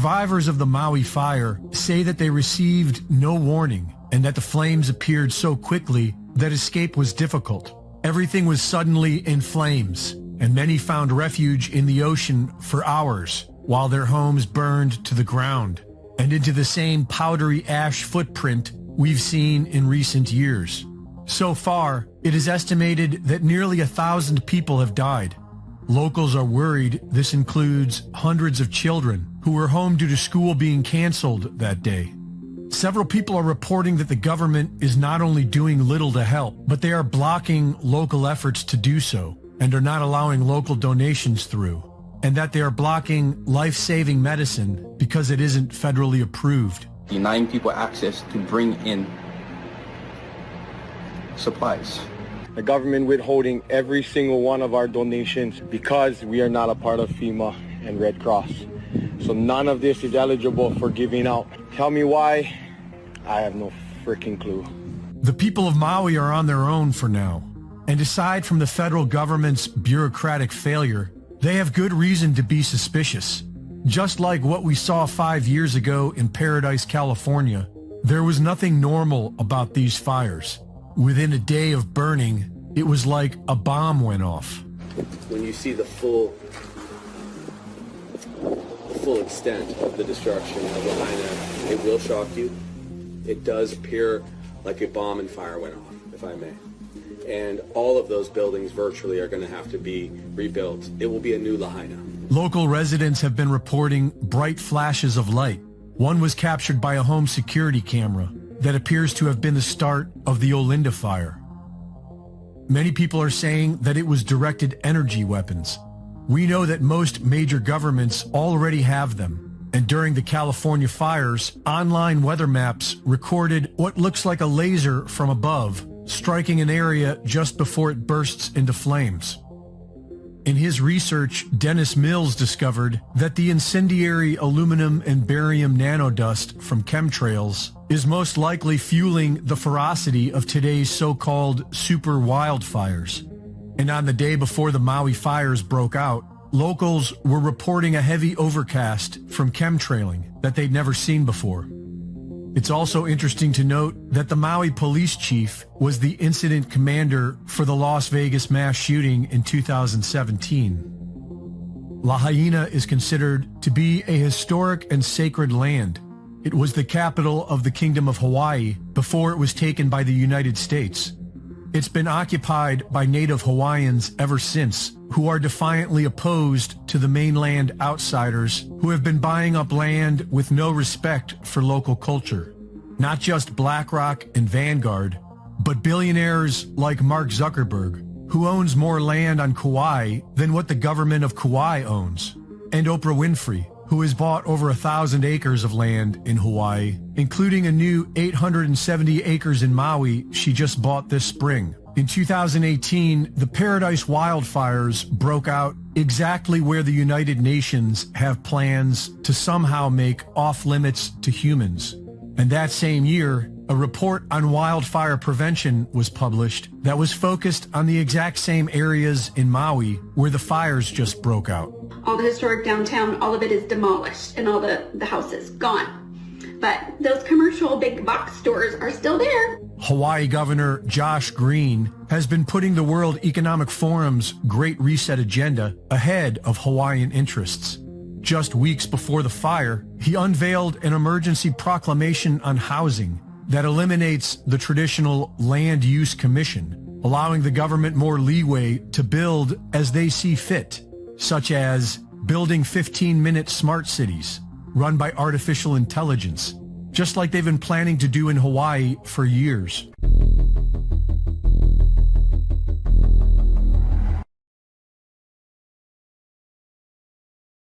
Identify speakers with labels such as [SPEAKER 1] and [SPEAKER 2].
[SPEAKER 1] Survivors of the Maui fire say that they received no warning and that the flames appeared so quickly that escape was difficult. Everything was suddenly in flames, and many found refuge in the ocean for hours while their homes burned to the ground and into the same powdery ash footprint we've seen in recent years. So far, it is estimated that nearly 1,000 people have died. Locals are worried this includes hundreds of children who were home due to school being canceled that day. Several people are reporting that the government is not only doing little to help, but they are blocking local efforts to do so and are not allowing local donations through, and that they are blocking life-saving medicine because it isn't federally approved.
[SPEAKER 2] Denying people access to bring in supplies.
[SPEAKER 3] The government withholding every single one of our donations because we are not a part of FEMA and Red Cross. So none of this is eligible for giving out. Tell me why, I have no freaking clue.
[SPEAKER 1] The people of Maui are on their own for now. And aside from the federal government's bureaucratic failure, they have good reason to be suspicious. Just like what we saw 5 years ago in Paradise, California, there was nothing normal about these fires. Within a day of burning, it was like a bomb went off.
[SPEAKER 4] When you see the full extent of the destruction of Lahaina, it will shock you. It does appear like a bomb and fire went off, if I may. And all of those buildings virtually are going to have to be rebuilt. It will be a new Lahaina.
[SPEAKER 1] Local residents have been reporting bright flashes of light. One was captured by a home security camera that appears to have been the start of the Olinda fire. Many people are saying that it was directed energy weapons. We know that most major governments already have them, and during the California fires, online weather maps recorded what looks like a laser from above, striking an area just before it bursts into flames. In his research, Dennis Mills discovered that the incendiary aluminum and barium nanodust from chemtrails is most likely fueling the ferocity of today's so-called super wildfires. And on the day before the Maui fires broke out, locals were reporting a heavy overcast from chemtrailing that they'd never seen before. It's also interesting to note that the Maui police chief was the incident commander for the Las Vegas mass shooting in 2017. Lahaina is considered to be a historic and sacred land. It was the capital of the Kingdom of Hawaii before it was taken by the United States. It's been occupied by native Hawaiians ever since, who are defiantly opposed to the mainland outsiders who have been buying up land with no respect for local culture. Not just BlackRock and Vanguard, but billionaires like Mark Zuckerberg, who owns more land on Kauai than what the government of Kauai owns, and Oprah Winfrey, who has bought over 1,000 acres of land in Hawaii, including a new 870 acres in Maui she just bought this spring. In 2018, the Paradise wildfires broke out exactly where the United Nations have plans to somehow make off-limits to humans. And that same year, a report on wildfire prevention was published that was focused on the exact same areas in Maui where the fires just broke out.
[SPEAKER 5] All the historic downtown, all of it is demolished and all the houses gone. But those commercial big box stores are still there.
[SPEAKER 1] Hawaii Governor Josh Green has been putting the World Economic Forum's Great Reset agenda ahead of Hawaiian interests. Just weeks before the fire, he unveiled an emergency proclamation on housing that eliminates the traditional Land Use Commission, allowing the government more leeway to build as they see fit, such as building 15-minute smart cities run by artificial intelligence, just like they've been planning to do in Hawaii for years.